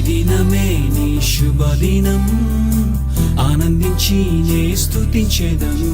దినమే నీ శుభదినం, ఆనందించి నే స్తుతించెదను.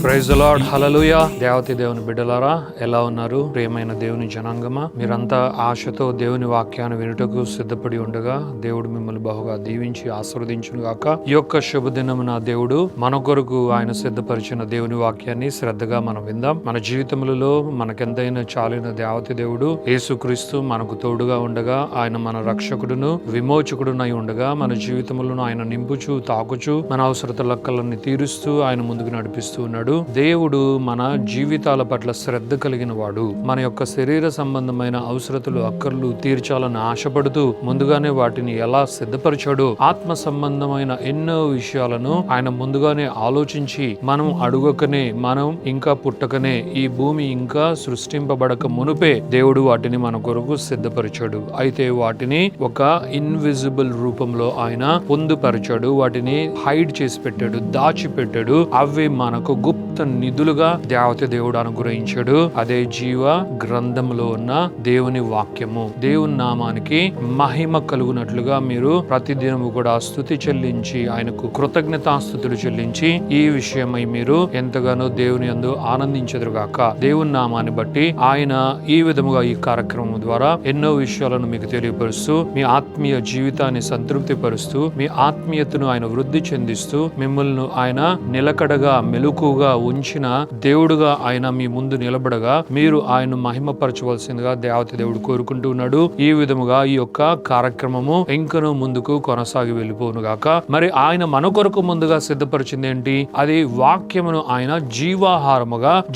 ప్రైజ్ ది లార్డ్, హల్లెలూయా. దేవతి దేవుని బిడ్డలారా, ఎలా ఉన్నారు? ప్రియమైన దేవుని జనాంగమా, మీరంతా ఆశతో దేవుని వాక్యాన్ని వినుటకు సిద్ధపడి ఉండగా దేవుడు మిమ్మల్ని బహుగా దీవించి ఆశీర్వదించును గాక. ఈ యొక్క శుభదినమున దేవుడు మన కొరకు ఆయన సిద్ధపరిచిన దేవుని వాక్యాన్ని శ్రద్ధగా మనం విందాం. మన జీవితములలో మనకెంతైనా చాలిన దేవతి దేవుడు యేసుక్రీస్తు మనకు తోడుగా ఉండగా, ఆయన మన రక్షకుడును విమోచకుడునై ఉండగా, మన జీవితములను ఆయన నింపుచు తాకుచు మన అవసరతలన్నీ తీరుస్తూ ఆయన ముందుకు నడిపిస్తూ ఉన్నాడు. దేవుడు మన జీవితాల పట్ల శ్రద్ధ కలిగిన వాడు. మన యొక్క శరీర సంబంధమైన అవసరతలు అక్కర్లు తీర్చాలని ఆశపడుతూ ముందుగానే వాటిని ఎలా సిద్ధపరిచాడో, ఆత్మ సంబంధమైన ఎన్నో విషయాలను ఆయన ముందుగానే ఆలోచించి మనం అడుగకనే, మనం ఇంకా పుట్టకనే, ఈ భూమి ఇంకా సృష్టింపబడక మునుపే దేవుడు వాటిని మన కొరకు సిద్ధపరిచాడు. అయితే వాటిని ఒక ఇన్విజిబుల్ రూపంలో ఆయన పొందుపరిచాడు. వాటిని హైడ్ చేసి పెట్టాడు, దాచిపెట్టాడు. అవి మనకు గుప్త నిధులుగా దేవత దేవుడు అనుగ్రహించాడు. అదే జీవ గ్రంథంలో ఉన్న దేవుని వాక్యము. దేవుని నామానికి మహిమ కలుగునట్లుగా మీరు ప్రతిదినము కూడా స్తుతి చెల్లించి ఆయనకు కృతజ్ఞతాస్తుతులు చెల్లించి ఈ విషయమై మీరు ఎంతగానో దేవుని యందు ఆనందించెదరుగాక. దేవుని నామాన్ని బట్టి ఆయన ఈ విధముగా ఈ కార్యక్రమం ద్వారా ఎన్నో విషయాలను మీకు తెలియపరుస్తూ, మీ ఆత్మీయ జీవితాన్ని సంతృప్తి పరుస్తూ, మీ ఆత్మీయతను ఆయన వృద్ధి చెందిస్తూ, మిమ్మల్ని ఆయన నిలకడగా మెలకుగా ఉంచిన దేవుడుగా ఆయన మీ ముందు నిలబడగా మీరు ఆయన మహిమపరచవలసిందిగా దేవత దేవుడు కోరుకుంటూ ఉన్నాడు. ఈ విధముగా ఈ యొక్క కార్యక్రమము ఇంకనూ ముందుకు కొనసాగి వెళ్ళిపోను గాక. మరి ఆయన మన కొరకు ముందుగా సిద్ధపరిచింది ఏంటి? అది వాక్యమును ఆయన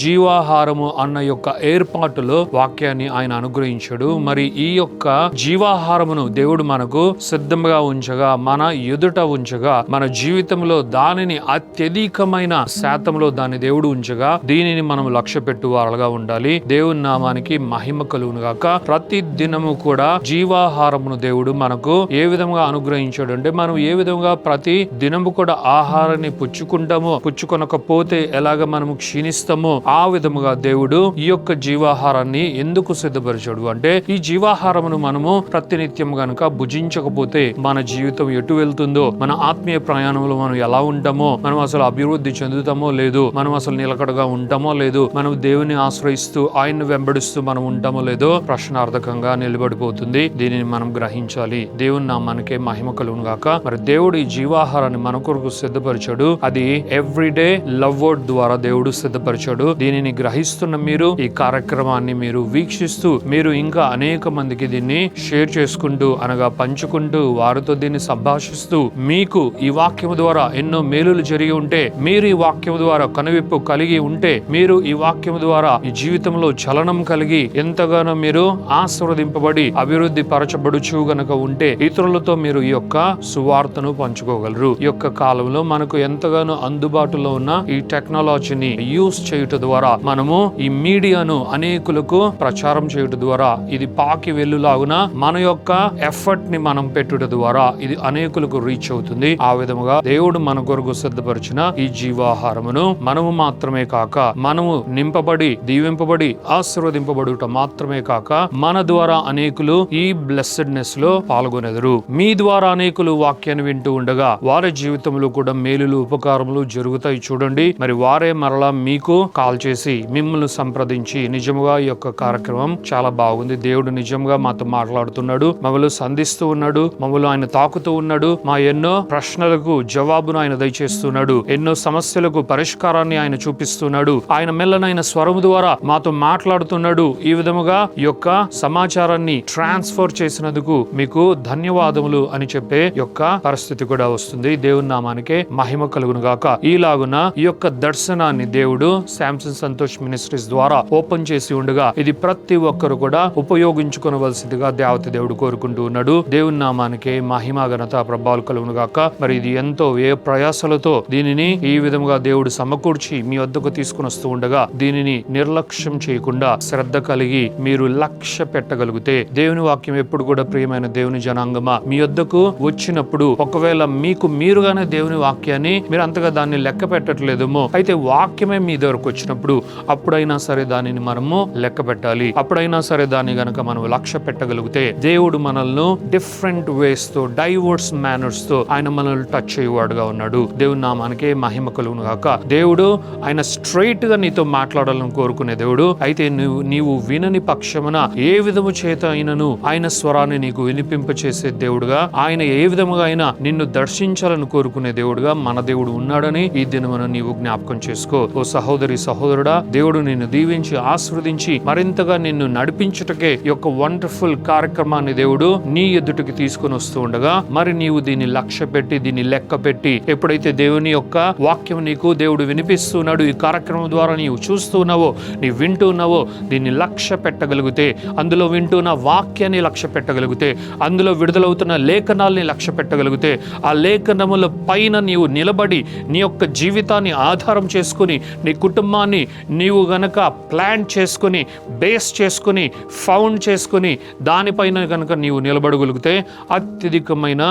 జీవాహారము అన్న యొక్క ఏర్పాటులో వాక్యాన్ని ఆయన అనుగ్రహించాడు. మరి ఈ యొక్క జీవాహారమును దేవుడు మనకు సిద్ధంగా ఉంచగా, మన ఎదుట ఉంచగా, మన జీవితంలో దానిని అత్యధికమైన శాతంలో దాన్ని దేవుడు ఉంచగా, దీనిని మనం లక్ష్య పెట్టు వారుగా ఉండాలి. దేవుని నామానికి మహిమ కలుగును గాక. ప్రతి దినము కూడా జీవాహారమును దేవుడు మనకు ఏ విధంగా అనుగ్రహించాడు అంటే, మనం ఏ విధంగా ప్రతి దినము కూడా ఆహారాన్ని పుచ్చుకుంటామో, పుచ్చుకొనకపోతే ఎలాగ మనము క్షీణిస్తామో, ఆ విధముగా దేవుడు ఈ యొక్క జీవాహారాన్ని ఎందుకు సిద్ధపరిచాడు అంటే, ఈ జీవాహారమును మనము ప్రతినిత్యం గనుక భుజించకపోతే మన జీవితం ఎటు వెళ్తుందో, మన ఆత్మీయ ప్రయాణంలో మనం ఎలా ఉంటామో, మనం అసలు అభివృద్ధి చెందుతామో లేదు, మనం అసలు నిలకడగా ఉంటామో లేదు, మనం దేవుని ఆశ్రయిస్తూ ఆయన్ని వెంబడిస్తూ మనం ఉంటామో లేదో ప్రశ్నార్థకంగా నిలబడిపోతుంది. దీనిని మనం గ్రహించాలి. దేవుని నామానికే మహిమ కలుగును గాక. మరి దేవుడు ఈ జీవాహారాన్ని మన కొరకు సిద్ధపరిచాడు. అది ఎవ్రీడే లవ్ వర్డ్ ద్వారా దేవుడు సిద్ధపరిచాడు. దీనిని గ్రహిస్తున్న మీరు ఈ కార్యక్రమాన్ని మీరు వీక్షిస్తూ, మీరు ఇంకా అనేక మందికి దీన్ని షేర్ చేసుకుంటూ, అనగా పంచుకుంటూ, వారితో దీన్ని సంభాషిస్తూ, మీకు ఈ వాక్యము ద్వారా ఎన్నో మేలులు జరిగి ఉంటే, మీరు ఈ వాక్యము ద్వారా కనువిప్పు కలిగి ఉంటే, మీరు ఈ వాక్యము ద్వారా ఈ జీవితంలో చలనం కలిగి ఎంతగానో మీరు ఆశీర్వదింపబడి అభివృద్ధి పరచబడుచు గనక ఉంటే, ఇతరులతో మీరు ఈ యొక్క సువార్తను పంచుకోగలరు. ఈ యొక్క కాలంలో మనకు ఎంతగానో అందుబాటులో ఉన్న ఈ టెక్నాలజీని యూస్ చేయుట ద్వారా, మనము ఈ మీడియాను అనేకులకు ప్రచారం చేయుట ద్వారా, ఇది పాకి వెళ్లులాగున మన యొక్క ఎఫర్ట్ ని మనం పెట్టుట ద్వారా ఇది అనేకులకు రీచ్ అవుతుంది. ఆ విధముగా దేవుడు మన కొరకు సిద్ధపరిచిన ఈ జీవాహారమును మనము మాత్రమే కాక, మనము నింపబడి దీవింపబడి ఆశీర్వదింపబడుట మాత్రమే కాక, మన ద్వారా అనేకులు ఈ బ్లెస్సెడ్నెస్ లో పాల్గొనెదరు. మీ ద్వారా అనేకులు వాక్యాన్ని వింటూ ఉండగా వారి జీవితంలో కూడా మేలులు ఉపకారములు జరుగుతాయి. చూడండి, మరి వారే మరలా మీకు కాల్ చేసి మిమ్మల్ని సంప్రదించి, నిజముగా ఈ యొక్క కార్యక్రమం చాలా బాగుంది, దేవుడు నిజంగా మాతో మాట్లాడుతున్నాడు, మమ్మల్ని సంధిస్తూ ఉన్నాడు, మమ్మల్ని ఆయన తాకుతూ ఉన్నాడు, మా ఎన్నో ప్రశ్నలకు జవాబును ఆయన దయచేస్తున్నాడు, ఎన్నో సమస్యలకు పరిష్కారాన్ని ఆయన చూపిస్తున్నాడు, ఆయన మెల్లనైన స్వరము ద్వారా మాతో మాట్లాడుతున్నాడు. ఈ విధముగా ఈ యొక్క సమాచారాన్ని ట్రాన్స్ఫర్ చేసినందుకు మీకు ధన్యవాదములు అని చెప్పే యొక్క పరిస్థితి కూడా వస్తుంది. దేవుని నామానికే మహిమ కలుగును గాక. ఈలాగున ఈ యొక్క దర్శనాన్ని దేవుడు శాంసన్ సంతోష్ మినిస్ట్రీస్ ద్వారా ఓపెన్ చేసి ఉండగా, ఇది ప్రతి ఒక్కరు కూడా ఉపయోగించుకోవలసిందిగా దేవత దేవుడు కోరుకుంటూ ఉన్నాడు. దేవుని నామానికే మహిమ ఘనత ప్రభావాలు కలుగును గాక. మరి ఇది ఎంత శ్రమతో ఏ ప్రయాసలతో దీనిని ఈ విధముగా దేవుడు సమకూర్చి మీ వద్దకు తీసుకుని వస్తూ ఉండగా దీనిని నిర్లక్ష్యం చేయకుండా శ్రద్ధ కలిగి మీరు లక్ష్య పెట్టగలిగితే దేవుని వాక్యం ఎప్పుడు కూడా ప్రియమైన దేవుని జనాంగమా మీ వద్దకు వచ్చినప్పుడు ఒకవేళ మీకు మీరుగానే దేవుని వాక్యాన్ని మీరు అంతగా దాన్ని లెక్క పెట్టట్లేదేమో, అయితే వాక్యమే మీ దగ్గరకు వచ్చినప్పుడు అప్పుడైనా సరే దానిని మనము లెక్క పెట్టాలి. అప్పుడైనా సరే దాన్ని గనక మనం లక్ష్య పెట్టగలిగితే దేవుడు మనల్ని డిఫరెంట్ వేస్ తో డైవర్స్ మేనర్స్ తో ఆయన మనల్ని టచ్ అయ్యేవాడుగా ఉన్నాడు. దేవుని నామానికే మహిమ కలుగును గాక. దేవుడు ఆయన స్ట్రైట్ గా నీతో మాట్లాడాలని కోరుకునే దేవుడు. అయితే నీవు వినని పక్షమున ఏ విధము చేత అయినను ఆయన స్వరాన్ని నీకు వినిపింపచేసే దేవుడుగా, ఆయన ఏ విధముగా అయినా నిన్ను దర్శించాలని కోరుకునే దేవుడుగా మన దేవుడు ఉన్నాడని ఈ దినమున నీవు జ్ఞాపకం చేసుకో. ఓ సహోదరి సహోదరుడా, దేవుడు నిన్ను దీవించి ఆశీర్వదించి మరింతగా నిన్ను నడిపించుటకే ఈ యొక్క వండర్ఫుల్ కార్యక్రమాన్ని దేవుడు నీ ఎదుటికి తీసుకుని వస్తూ ఉండగా మరి నీవు దీన్ని లక్ష్య పెట్టి దీన్ని లెక్క పెట్టి ఎప్పుడైతే దేవుని యొక్క వాక్యం నీకు దేవుడు వినిపిస్తున్నాడు, ఈ కార్యక్రమం ద్వారా నీవు చూస్తున్నావో నీ వింటున్నావో దీన్ని లక్ష్య పెట్టగలిగితే, అందులో వింటున్న వాక్యాన్ని లక్ష్య పెట్టగలిగితే, అందులో విడుదలవుతున్న లేఖనాల్ని లక్ష్య పెట్టగలిగితే, ఆ లేఖనముల పైన నీవు నిలబడి నీ యొక్క జీవితాన్ని ఆధారం చేసుకుని నీ కుటుంబాన్ని నీవు గనక ప్లాన్ చేసుకుని బేస్ చేసుకుని ఫౌండ్ చేసుకుని దానిపైన గనక నీవు నిలబడగలిగితే అత్యధికమైన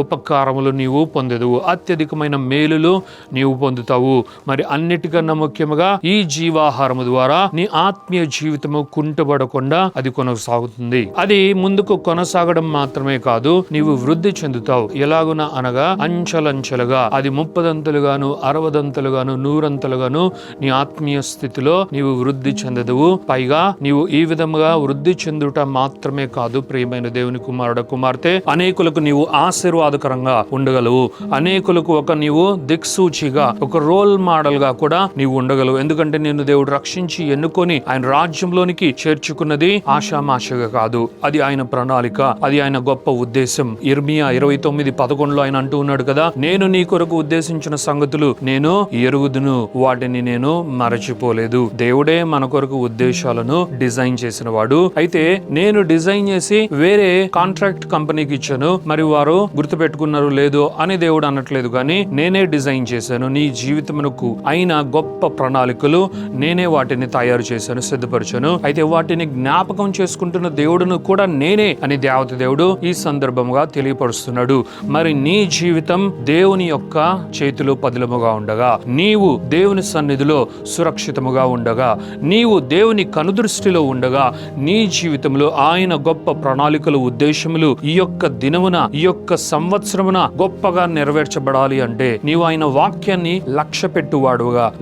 ఉపకారములు నీవు పొందెదవు, అత్యధికమైన మేలులు నీవు పొందుతావు. మరి అన్నిటికన్నా ముఖ్యముగా ఈ జీవాహారము ద్వారా నీ ఆత్మీయ జీవితము కుంటుపడకుండా అది కొనసాగుతుంది. అది ముందుకు కొనసాగడం మాత్రమే కాదు, నీవు వృద్ధి చెందుతావు. ఎలాగున అనగా అంచెలంచెలుగా అది 30దంతలుగాను 60దంతలుగాను 100ంతలుగాను నీ ఆత్మీయ స్థితిలో నీవు వృద్ధి చెందదువు. పైగా నీవు ఈ విధముగా వృద్ధి చెందుట మాత్రమే కాదు ప్రియమైన దేవుని కుమారుడు కుమార్తె, అనేకులకు నీవు ఆశీర్వాదకరంగా ఉండగలవు. అనేకులకు ఒక నీవు దిక్సూచిగా ఒక రోల్ మోడల్ గా కూడా నీవు ఉండగలవు. ఎందుకంటే నిన్ను దేవుడు రక్షించి ఎన్నుకొని ఆయన రాజ్యంలోనికి చేర్చుకున్నది ఆషామాషగా కాదు, అది ఆయన ప్రణాళిక, అది ఆయన గొప్ప ఉద్దేశం. ఇర్మియా 29:11 ఆయన అంటూ ఉన్నాడు కదా, నేను నీ కొరకు ఉద్దేశించిన సంగతులు నేను ఎరుగుదును, వాటిని నేను మరచిపోలేదు. దేవుడే మన కొరకు ఉద్దేశాలను డిజైన్ చేసిన వాడు. అయితే నేను డిజైన్ చేసి వేరే కాంట్రాక్ట్ కంపెనీకి ఇచ్చాను, మరి వారు గుర్తు పెట్టుకున్నారు లేదో అని దేవుడు అనట్లేదు, కానీ నేనే డిజైన్ చేశాను. నీ జీవితమునకు అయిన గొప్ప ప్రణాళికలు నేనే వాటిని తయారు చేశాను, సిద్ధపరిచాను. అయితే వాటిని జ్ఞాపకం చేసుకుంటున్న దేవుడును కూడా నేనే అని దేవత దేవుడు ఈ సందర్భముగా తెలియపరుస్తున్నాడు. మరి నీ జీవితం దేవుని యొక్క చేతిలో పదిలముగా ఉండగా, నీవు దేవుని సన్నిధిలో సురక్షితముగా ఉండగా, నీవు దేవుని కనుదృష్టిలో ఉండగా, నీ జీవితంలో ఆయన గొప్ప ప్రణాళికలు ఉద్దేశములు ఈ యొక్క దినమున ఈ యొక్క సంవత్సరమున గొప్పగా నెరవేర్చబడాలి అంటే నీవు ఆయన వాక్యాన్ని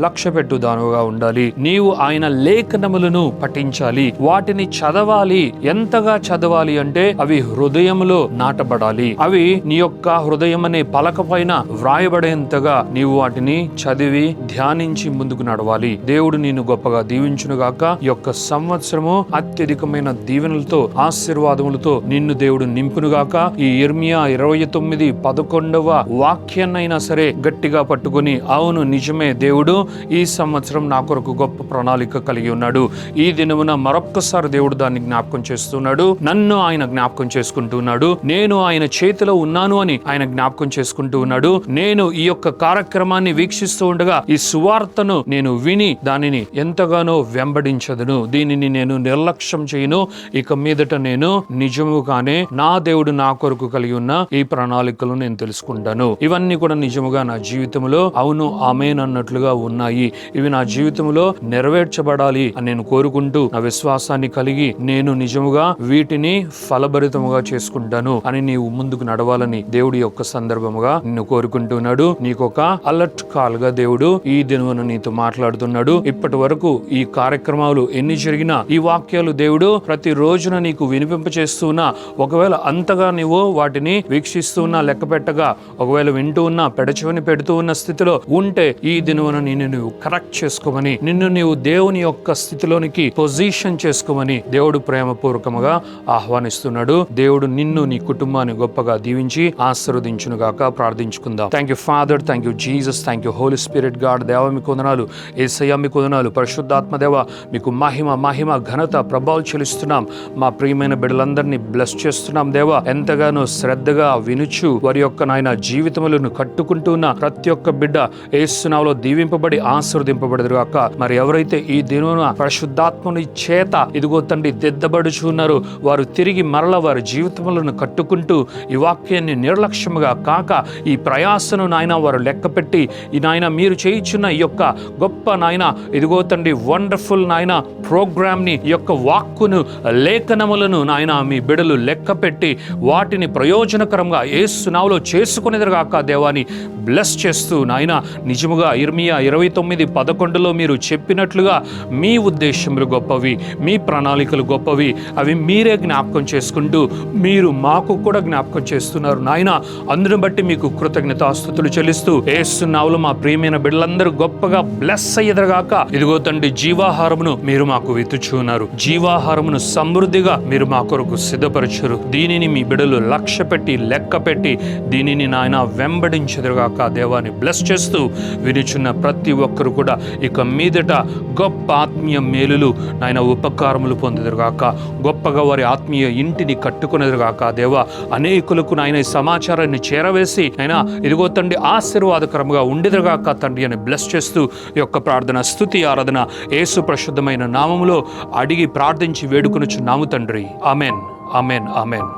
లక్ష్యపెట్టుదానుగా ఉండాలి. నీవు ఆయన లేఖనములను పఠించాలి, వాటిని చదవాలి. ఎంతగా చదవాలి అంటే అవి హృదయములో నాటబడాలి, అవి నీ యొక్క హృదయం అనే పలక పైన వ్రాయబడేంతగా నీవు వాటిని చదివి ధ్యానించి ముందుకు నడవాలి. దేవుడు నిన్ను గొప్పగా దీవించునుగాక. ఈ యొక్క సంవత్సరము అత్యధికమైన దీవెనలతో ఆశీర్వాదములతో నిన్ను దేవుడు నింపునుగాక. ఈ ఇర్మియా 29:11 వాక్యాన్నైనా సరే గట్టిగా పట్టుకుని, అవును నిజమే, దేవుడు ఈ సంవత్సరం నా కొరకు గొప్ప ప్రణాళిక కలిగి ఉన్నాడు. ఈ దినమున మరొక్కసారి దేవుడు దాన్ని జ్ఞాపకం చేస్తున్నాడు. నన్ను ఆయన జ్ఞాపకం చేసుకుంటున్నాడు. నేను ఆయన చేతిలో ఉన్నాను అని ఆయన జ్ఞాపకం చేసుకుంటూ ఉన్నాడు. నేను ఈ యొక్క కార్యక్రమాన్ని వీక్షిస్తూ ఉండగా ఈ సువార్తను నేను విని దానిని ఎంతగానో వెంబడించదును, దీనిని నేను నిర్లక్ష్యం చేయను. ఇక మీదట నేను నిజముగానే నా దేవుడు నా కొరకు కలిగి ఉన్న ఈ ప్రణాళికలు నేను తెలుసుకుంటాను. ఇవన్నీ కూడా నిజముగా నా జీవితంలో అవును ఆమేన్ అన్నట్లుగా ఉన్నాయి. ఇవి నా జీవితంలో నెరవేర్చబడాలి అని నేను కోరుకుంటూ నా విశ్వాసాన్ని కలిగి నేను నిజముగా వీటిని ఫలభరితముగా చేసుకుంటాను అని నీవు ముందుకు నడవాలని దేవుడి యొక్క సందర్భముగా నిన్ను కోరుకుంటున్నాడు. నీకొక అలర్ట్ కాల్ గా దేవుడు ఈ దినమున నీతో మాట్లాడుతున్నాడు. ఇప్పటి వరకు ఈ కార్యక్రమాలు ఎన్ని జరిగినా ఈ వాక్యాలు దేవుడు ప్రతి రోజున నీకు వినిపింపచేస్తున్నా, ఒకవేళ అంతగా నీవు వాటిని వీక్షిస్తున్నా లెక్క పెట్టగా, ఒకవేళ వింటూ ఉన్నా పెడచెవిని పెడుతూ ఉన్న స్థితిలో ఉంటే ఈ దినమున నిన్ను నువ్వు కరెక్ట్ చేసుకోమని, నిన్ను నీవు దేవుని యొక్క స్థితిలోనికి పొజిషన్ చేసుకోమని దేవుడు ప్రేమపూర్వకముగా ఆహ్వానిస్తున్నాడు. దేవుడు నిన్ను నీ కుటుంబాన్ని గొప్పగా దీవించి ఆశీర్వదించునుగాక. ప్రార్థించుకుందాం. Thank you father, thank you Jesus, thank you holy spirit God. దేవ మీకు వందనాలు, యేసయ్య మీకు వందనాలు, పరిశుద్ధాత్మ దేవ మీకు మహిమ ఘనత ప్రభావం చెల్లిస్తున్నాం. మా ప్రియమైన బిడ్డలందరినీ బ్లెస్ చేస్తున్నాం దేవ. ఎంతగానో శ్రద్ధగా వినుచు వారి యొక్క నాయన జీవిత జీవితములను కట్టుకుంటున్న ప్రతి ఒక్క బిడ్డ యేసు నామములో దీవింపబడి ఆశీర్వదింపబడుదురుగాక. మరి ఎవరైతే ఈ దినమున పరిశుద్ధాత్మని చేత ఇదిగో తండ్రి దిద్దబడుచున్నారో వారు తిరిగి మరల వారి జీవితములను కట్టుకుంటూ ఈ వాక్యాన్ని నిర్లక్ష్యముగా కాక ఈ ప్రయాసను నాయన వారు లెక్కపెట్టి ఈ నాయన మీరు చేయించున్న ఈ యొక్క గొప్ప నాయన ఇదిగో తండ్రి వండర్ఫుల్ నాయన ప్రోగ్రామ్ని ఈ యొక్క వాక్కును లేఖనములను నాయన మీ బిడలు లెక్కపెట్టి వాటిని ప్రయోజనకరంగా యేసు నామములో చేసుకునేదిగాక దేవాని బ్లెస్ చేస్తూ నాయన నిజముగా ఇర్మియా 29:11లో మీరు చెప్పినట్లుగా మీ ఉద్దేశములు గొప్పవి, మీ ప్రణాళికలు గొప్పవి, అవి మీరే జ్ఞాపకం చేసుకుంటూ మీరు మాకు కూడా జ్ఞాపకం చేస్తున్నారు నాయన. అందును బట్టి మీకు కృతజ్ఞతాస్తుతులు చెల్లిస్తూ యేసు నామములో మా ప్రియమైన బిడ్డలందరూ గొప్పగా బ్లెస్ అయ్యేదరుగాక. ఇదిగో తండ్రి జీవాహారమును మీరు మాకు విత్తుచున్నారు, జీవాహారమును సమృద్ధిగా మీరు మా కొరకు సిద్ధపరచురు. దీనిని మీ బిడ్డలు లక్ష్య పెట్టి లెక్క పెట్టి దీనిని నాయన వెంబడించెదరుగాక. దేవాన్ని బ్లెస్ చేస్తూ వినిచున్న ప్రతి ఒక్కరు కూడా ఇక మీదట గొప్ప ఆత్మీయ మేలులు నాయన ఉపకారములు పొందుదురుగాక. గొప్పగా వారి ఆత్మీయ ఇంటిని కట్టుకునేదురుగాక. దేవా అనేకులకు నాయన ఈ సమాచారాన్ని చేరవేసి అయినా ఇదిగో తండ్రి ఆశీర్వాదకరంగా ఉండేదురుగాక తండ్రి అని బ్లెస్ చేస్తూ ఈ యొక్క ప్రార్థన స్తుతి ఆరాధన యేసు పరిశుద్ధమైన నామములో అడిగి ప్రార్థించి వేడుకొనుచున్నాము తండ్రి. Amen, amen, amen.